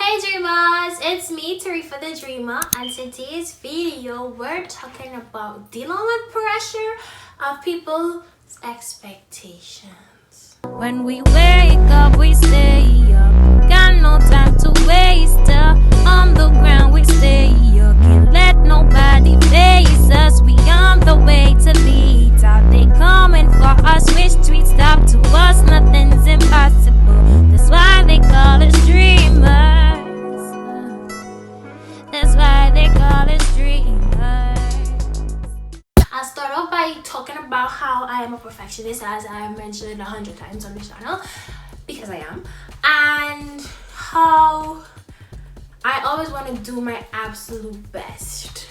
Hey dreamers, it's me TahrifaTheDreamer, and today's video we're talking about dealing with pressure of people's expectations. When we wake up, we stay up. Got no time to waste. On the ground, we stay up. Can't let nobody face us. We on the way to the top. They coming for us. Wish we stop to us. Nothing's impossible. That's why they call us dreamers. That's why they call us dreamers. I'll start off by talking about how I am a perfectionist, as I have mentioned 100 times on this channel, because I am, and how I always want to do my absolute best.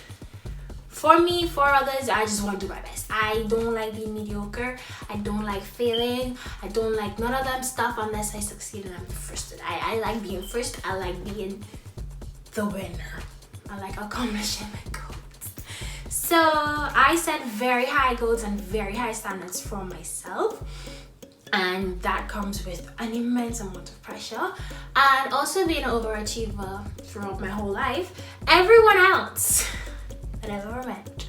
For me, for others, I just want to do my best. I don't like being mediocre. I don't like failing. I don't like none of them stuff unless I succeed and I'm the first. I like being first. I like being the winner. I like accomplishing my goals. So I set very high goals and very high standards for myself, and that comes with an immense amount of pressure. And also being an overachiever throughout my whole life, everyone else that I've ever met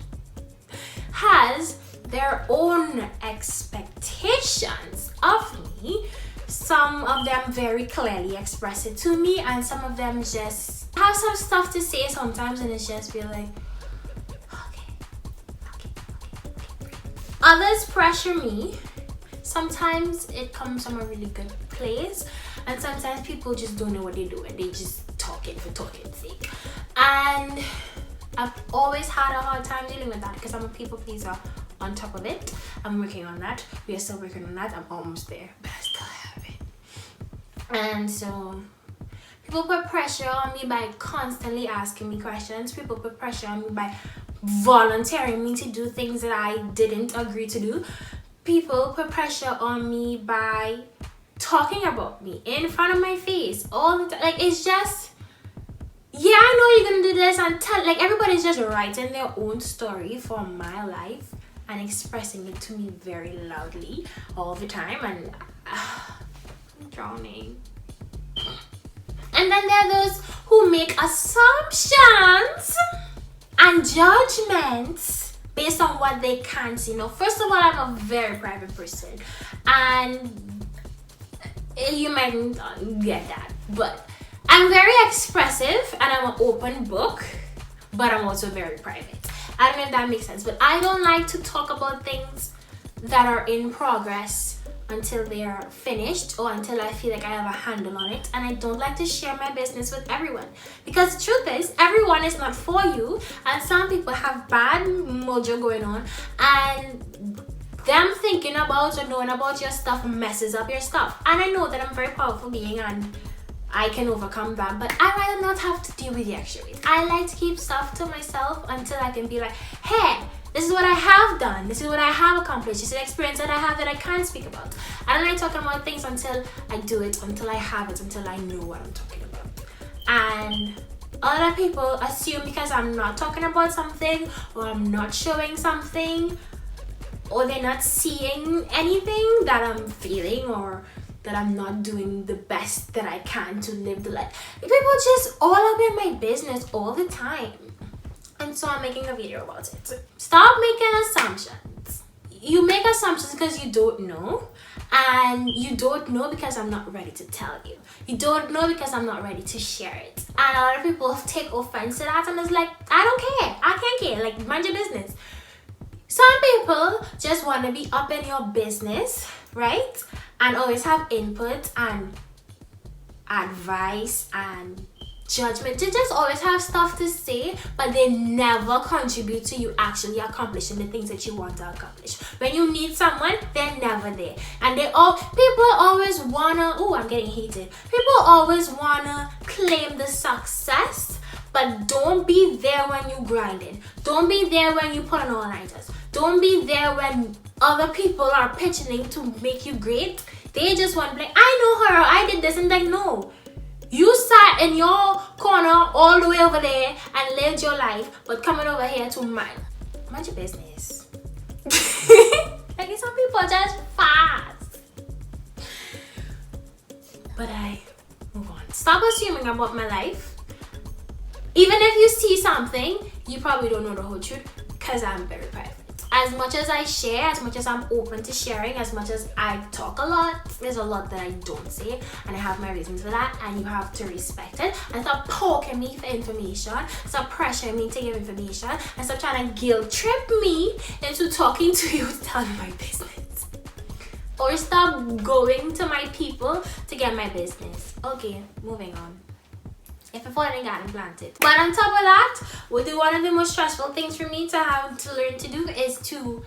has their own expectations of me. Some of them very clearly express it to me, and some of them just have some stuff to say sometimes, and it's just feel like, okay. Others pressure me. Sometimes it comes from a really good place, and sometimes people just don't know what they're doing. They just talking for talking's sake. And I've always had a hard time dealing with that because I'm a people pleaser on top of it. I'm working on that. We are still working on that. I'm almost there, but I still have it. And so people put pressure on me by constantly asking me questions. People put pressure on me by volunteering me to do things that I didn't agree to do. People put pressure on me by talking about me in front of my face all the time. Like, it's just, yeah, I know you're gonna do this, and like everybody's just writing their own story for my life and expressing it to me very loudly all the time, and I'm drowning. And then there are those who make assumptions and judgments based on what they can't see. Now, first of all, I'm a very private person, and you might not get that, but I'm very expressive and I'm an open book, but I'm also very private. I don't know if that makes sense, but I don't like to talk about things that are in progress until they are finished, or until I feel like I have a handle on it. And I don't like to share my business with everyone, because the truth is, everyone is not for you, and some people have bad mojo going on, and them thinking about or knowing about your stuff messes up your stuff. And I know that I'm a very powerful being and I can overcome that, but I rather not have to deal with the extra weight. I like to keep stuff to myself until I can be like, hey, this is what I have done, this is what I have accomplished, this is an experience that I have that I can't speak about. I don't like talking about things until I do it, until I have it, until I know what I'm talking about. And other people assume because I'm not talking about something, or I'm not showing something, or they're not seeing anything that I'm feeling, or that I'm not doing the best that I can to live the life. People just all up in my business all the time. And so I'm making a video about it. Stop making assumptions. You make assumptions because you don't know. And you don't know because I'm not ready to tell you. You don't know because I'm not ready to share it. And a lot of people take offense to that, and it's like, I don't care. I can't care. Like, mind your business. Some people just want to be up in your business, right? And always have input and advice and judgment. They just always have stuff to say, but they never contribute to you actually accomplishing the things that you want to accomplish. When you need someone, they're never there. And people always wanna, oh, I'm getting heated. People always wanna claim the success, but don't be there when you grinding. Don't be there when you put on all-nighters. Don't be there when other people are pitching in to make you great. They just want to be like, I know her, I did this, and like, no. You sat in your corner all the way over there and lived your life, but coming over here to mind your business. Like, some people are just fast. But I move on. stop assuming about my life. Even if you see something, you probably don't know the whole truth, because I'm very private. As much as I share, as much as I'm open to sharing, as much as I talk a lot, there's a lot that I don't say, and I have my reasons for that, and you have to respect it. And stop poking me for information, stop pressuring me to give information, and stop trying to guilt trip me into talking to you to tell me my business. Or stop going to my people to get my business. Okay, moving on. If I finally got implanted. But on top of that, one of the most stressful things for me to have to learn to do is to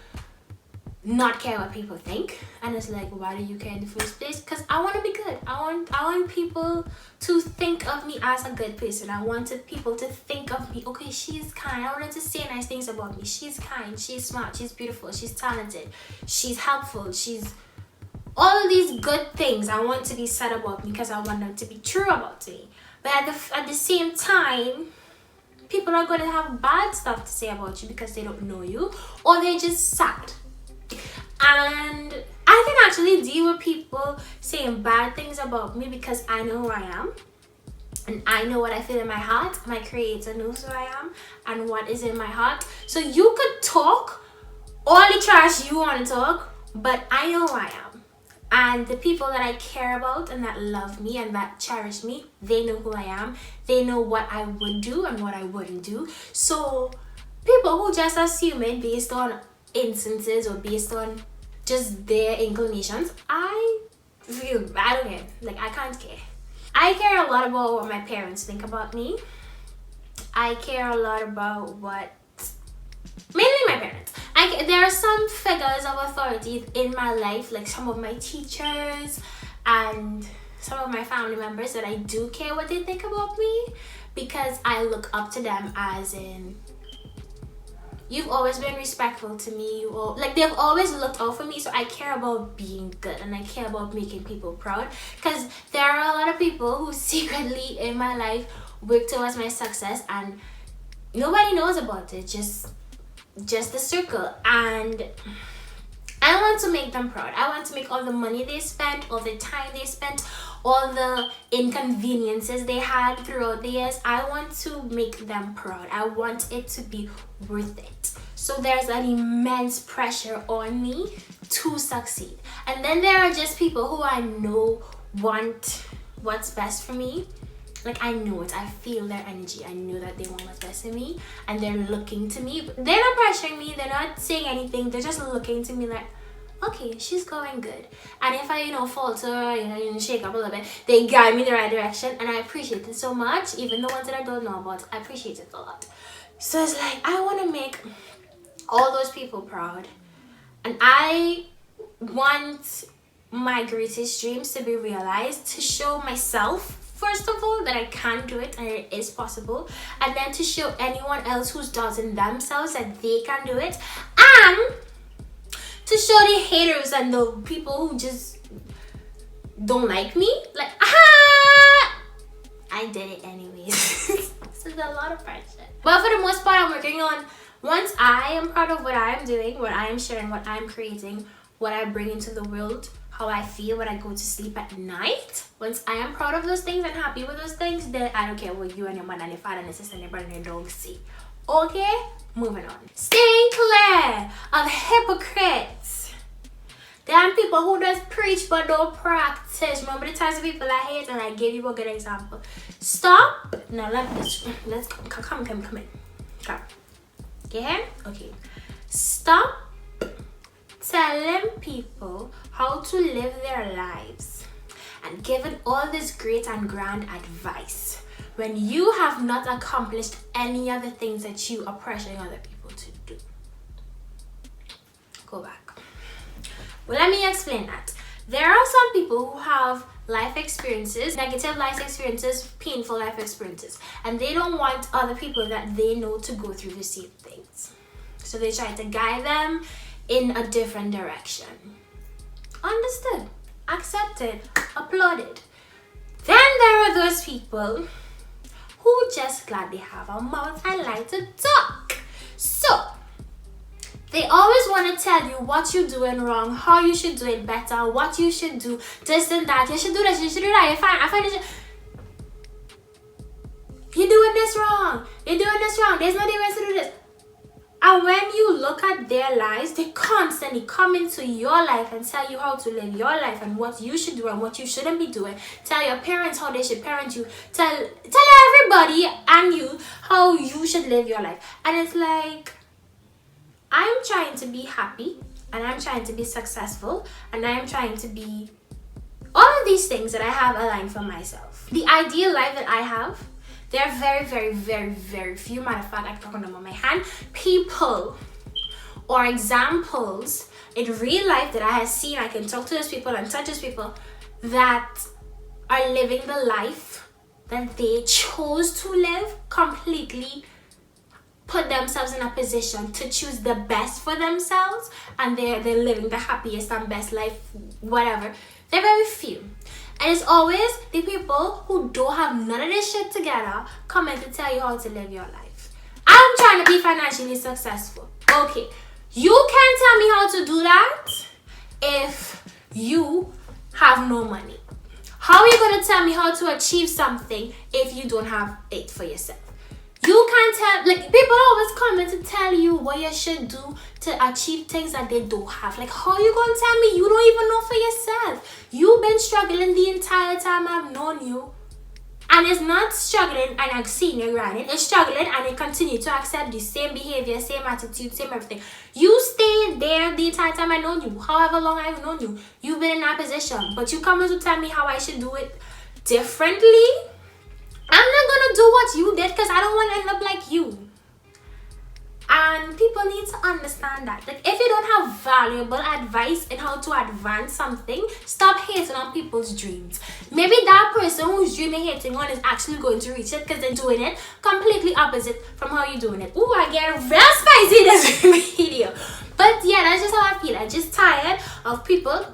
not care what people think. And it's like, why do you care in the first place? Because I want to be good. I want people to think of me as a good person. I wanted people to think of me, okay, she's kind. I wanted to say nice things about me. She's kind, she's smart, she's beautiful, she's talented, she's helpful, she's all of these good things I want to be said about me because I want them to be true about me. But at the same time, people are going to have bad stuff to say about you because they don't know you, or they're just sad. And I can actually deal with people saying bad things about me because I know who I am. And I know what I feel in my heart. My creator knows who I am and what is in my heart. So you could talk all the trash you want to talk, but I know who I am. And the people that I care about and that love me and that cherish me, they know who I am. They know what I would do and what I wouldn't do. So people who just assume it based on instances or based on just their inclinations, I don't care. Like, I can't care. I care a lot about what my parents think about me. I care a lot about mainly my parents. There are some figures of authority in my life, like some of my teachers and some of my family members, that I do care what they think about me, because I look up to them as in, you've always been respectful to me. They've always looked out for me, so I care about being good and I care about making people proud, because there are a lot of people who secretly in my life work towards my success and nobody knows about it, just the circle. And I want to make them proud. I want to make all the money they spent, all the time they spent, all the inconveniences they had throughout the years, I want to make them proud. I want it to be worth it. So there's an immense pressure on me to succeed. And then there are just people who I know want what's best for me. Like, I know it. I feel their energy. I know that they want what's best for me, and they're looking to me. They're not pressuring me. They're not saying anything. They're just looking to me like, okay, she's going good. And if I, falter, shake up a little bit, they guide me in the right direction, and I appreciate it so much. Even the ones that I don't know about, I appreciate it a lot. So it's like, I want to make all those people proud, and I want my greatest dreams to be realized, to show myself, first of all, that I can do it and it is possible, and then to show anyone else who's doubting themselves that they can do it, and to show the haters and the people who just don't like me, like, I did it anyways. So there's a lot of pressure. But for the most part, I'm working on, once I am proud of what I am doing, what I am sharing, what I am creating, what I bring into the world, how I feel when I go to sleep at night. Once I am proud of those things and happy with those things, then I don't care what you and your mother and your father and your sister and your brother and your dog say. Okay? Moving on. Staying clear of hypocrites. There are people who just preach but don't practice. Remember the types of people I hate, and I gave you a good example. Stop. Now let's come in. Come. Okay? Okay. Stop telling people how to live their lives and giving all this great and grand advice when you have not accomplished any of the things that you are pressuring other people to do. Go back. Well, let me explain that. There are some people who have life experiences, negative life experiences, painful life experiences, and they don't want other people that they know to go through the same things. So they try to guide them in a different direction. Understood, accepted, applauded. Then there are those people who just gladly have a mouth and like to talk. So they always want to tell you what you're doing wrong, how you should do it better, what you should do, this and that. You should do this, you should do that. I find it. this wrong. You're doing this wrong. There's no difference to do this. And when you look at their lives, they constantly come into your life and tell you how to live your life and what you should do and what you shouldn't be doing. Tell your parents how they should parent you. Tell everybody and you how you should live your life. And it's like, I'm trying to be happy and I'm trying to be successful and I'm trying to be all of these things that I have aligned for myself. The ideal life that I have, there are very, very, very, very few, matter of fact, I can count them on my hand, people or examples in real life that I have seen. I can talk to those people and touch those people that are living the life that they chose to live, completely put themselves in a position to choose the best for themselves, and they're living the happiest and best life, whatever. They're very few. And it's always the people who don't have none of this shit together coming to tell you how to live your life. I'm trying to be financially successful. Okay, you can't tell me how to do that if you have no money. How are you going to tell me how to achieve something if you don't have it for yourself? You can't tell, like, people always come in to tell you what you should do to achieve things that they don't have. Like, how are you going to tell me? You don't even know for yourself. You've been struggling the entire time I've known you. And it's not struggling and I've seen you running. It's struggling and they continue to accept the same behavior, same attitude, same everything. You stayed there the entire time I've known you. However long I've known you. You've been in that position. But you come in to tell me how I should do it differently. I'm not gonna do what you did because I don't want to end up like you. And people need to understand that. Like, if you don't have valuable advice in how to advance something, stop hating on people's dreams. Maybe that person whose dream you're hating on is actually going to reach it because they're doing it completely opposite from how you're doing it. Ooh, I get real spicy in this video. But yeah, that's just how I feel. I'm just tired of people.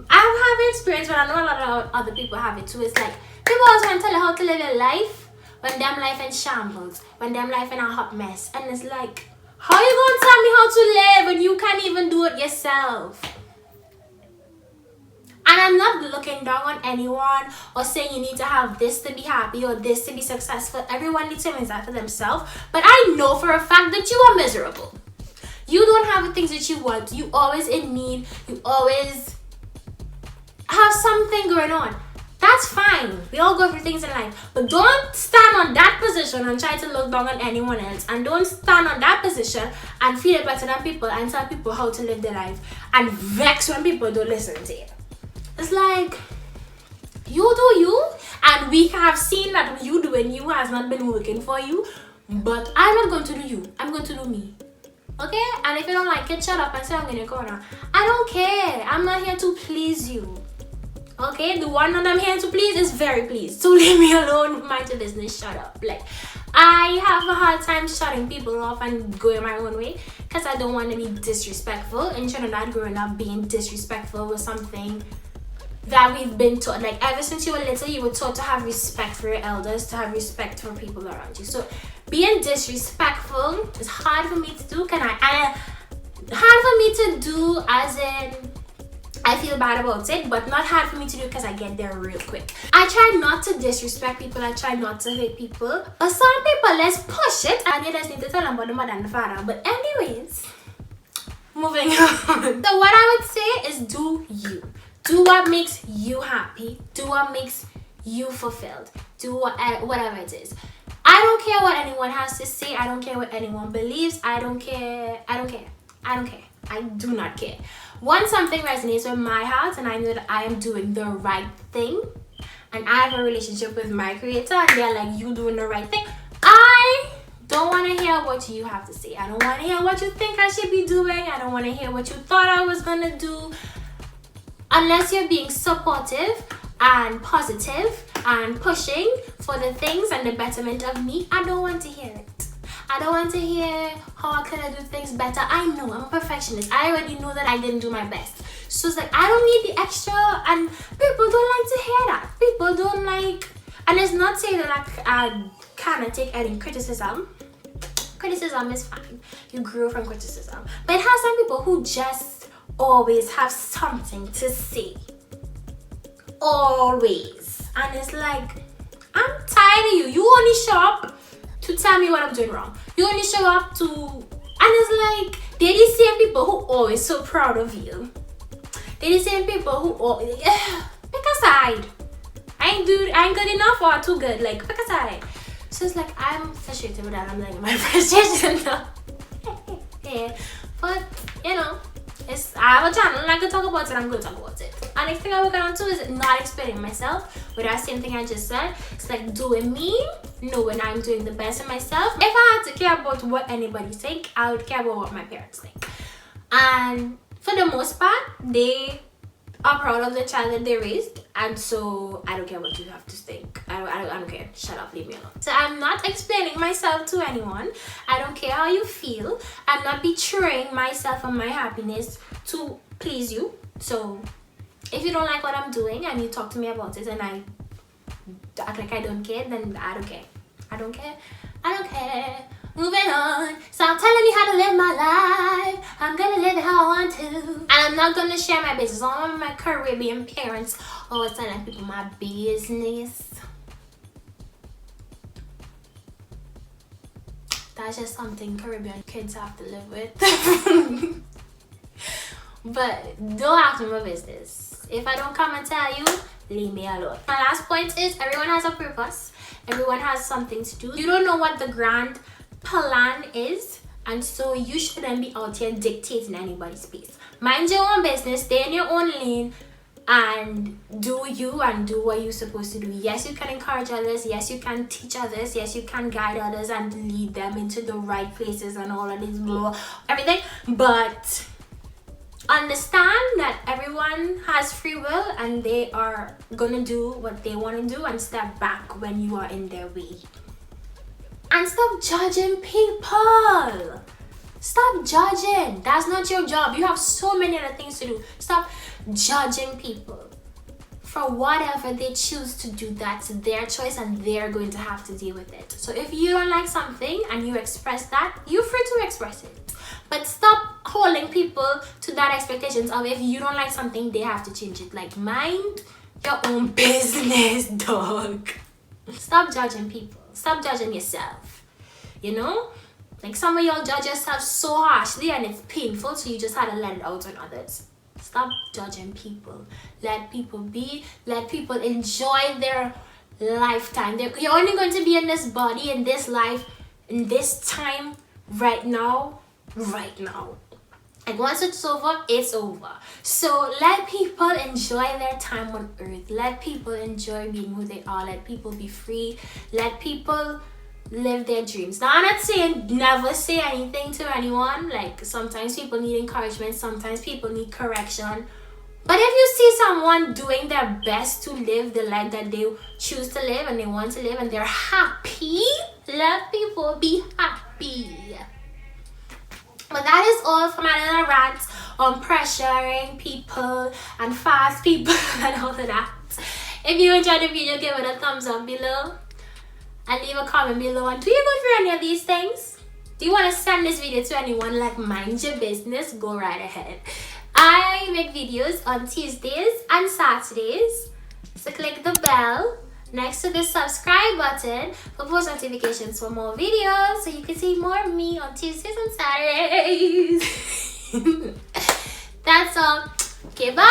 I have experience, but I know a lot of other people have it too. It's like, people always want to tell you how to live your life when them life in shambles, when them life in a hot mess. And it's like, how you going to tell me how to live when you can't even do it yourself? And I'm not looking down on anyone or saying you need to have this to be happy or this to be successful. Everyone needs to answer for themselves. But I know for a fact that you are miserable. You don't have the things that you want. You always in need. You always have something going on. That's fine. We all go through things in life. But don't stand on that position and try to look down on anyone else. And don't stand on that position and feel better than people and tell people how to live their life. And vex when people don't listen to you. It's like, you do you. And we have seen that you doing you has not been working for you. But I'm not going to do you. I'm going to do me. Okay? And if you don't like it, shut up and say I'm in your corner. I don't care. I'm not here to please you. Okay, the one that I'm here to please is very pleased. So leave me alone, mind your business, shut up. Like, I have a hard time shutting people off and going my own way because I don't want to be disrespectful. In Trinidad, growing up, being disrespectful was something that we've been taught. Like, ever since you were little, you were taught to have respect for your elders, to have respect for people around you. So being disrespectful is hard for me to do. Hard for me to do as in, I feel bad about it, but not hard for me to do because I get there real quick. I try not to disrespect people. I try not to hurt people. But some people, let's push it. And you just need to tell them about the mother and the father. But anyways, moving on. So what I would say is do you. Do what makes you happy. Do what makes you fulfilled. Do whatever it is. I don't care what anyone has to say. I don't care what anyone believes. I don't care. I don't care. I don't care. I do not care. Once something resonates with my heart and I know that I am doing the right thing and I have a relationship with my creator and they're like, you doing the right thing, I don't want to hear what you have to say. I don't want to hear what you think I should be doing. I don't want to hear what you thought I was going to do. Unless you're being supportive and positive and pushing for the things and the betterment of me, I don't want to hear it. I don't want to hear how I could do things better. I know, I'm a perfectionist. I already know that I didn't do my best. So it's like, I don't need the extra, and people don't like to hear that. People don't like, and it's not saying that I cannot take any criticism. Criticism is fine. You grow from criticism. But it has some people who just always have something to say. Always. And it's like, I'm tired of you. You only show up tell me what I'm doing wrong. You only show up to, and it's like they're the same people who always so proud of you. They're the same people who always pick a side. I ain't good enough or too good. Like, pick a side. So it's like I'm frustrated with that. I'm like my frustration now. Yeah, but you know, I have a channel and I can talk about it. I'm going to talk about it. And next thing I work on too is not explaining myself with that same thing I just said. It's like doing me, knowing I'm doing the best of myself. If I had to care about what anybody think, I would care about what my parents think. And for the most part, they are proud of the child that they raised, and so I don't care what you have to think. I don't care. Shut up, leave me alone. So I'm not explaining myself to anyone. I don't care how you feel. I'm not betraying myself and my happiness to please you. So if you don't like what I'm doing and you talk to me about it and I act like I don't care, then I don't care. I don't care. I don't care. Moving on. Stop telling me how to live my life. I'm gonna live it how I want to. And I'm not gonna share my business. All of my Caribbean parents always telling people my business. That's just something Caribbean kids have to live with. But don't ask me my business. If I don't come and tell you, leave me alone. My last point is everyone has a purpose. Everyone has something to do. You don't know what the grand plan is, and so you shouldn't be out here dictating anybody's pace. Mind your own business, stay in your own lane, and do you and do what you're supposed to do. Yes, you can encourage others. Yes, you can teach others. Yes, you can guide others and lead them into the right places and all of this blah, everything. But understand that everyone has free will and they are gonna do what they want to do, and step back when you are in their way. And stop judging people. Stop judging. That's not your job. You have so many other things to do. Stop judging people for whatever they choose to do. That's their choice and they're going to have to deal with it. So if you don't like something and you express that, you're free to express it. But stop holding people to that expectations of if you don't like something, they have to change it. Like, mind your own business, dog. Stop judging people. Stop judging yourself. You know? Like, some of y'all judge yourself so harshly and it's painful, so you just had to let it out on others. Stop judging people. Let people be. Let people enjoy their lifetime. You're only going to be in this body, in this life, in this time, right now. Right now. And once it's over, it's over. So let people enjoy their time on earth. Let people enjoy being who they are. Let people be free. Let people live their dreams. Now, I'm not saying never say anything to anyone. Like, sometimes people need encouragement. Sometimes people need correction. But if you see someone doing their best to live the life that they choose to live and they want to live and they're happy, let people be happy. But that is all for my little rant on pressuring people and fast people and all of that. If you enjoyed the video, give it a thumbs up below and leave a comment below. And do you go through any of these things? Do you want to send this video to anyone? Like, mind your business, go right ahead. I make videos on Tuesdays and Saturdays, so click the bell next to the subscribe button for post notifications for more videos, so you can see more of me on Tuesdays and Saturdays. That's all. Okay, bye.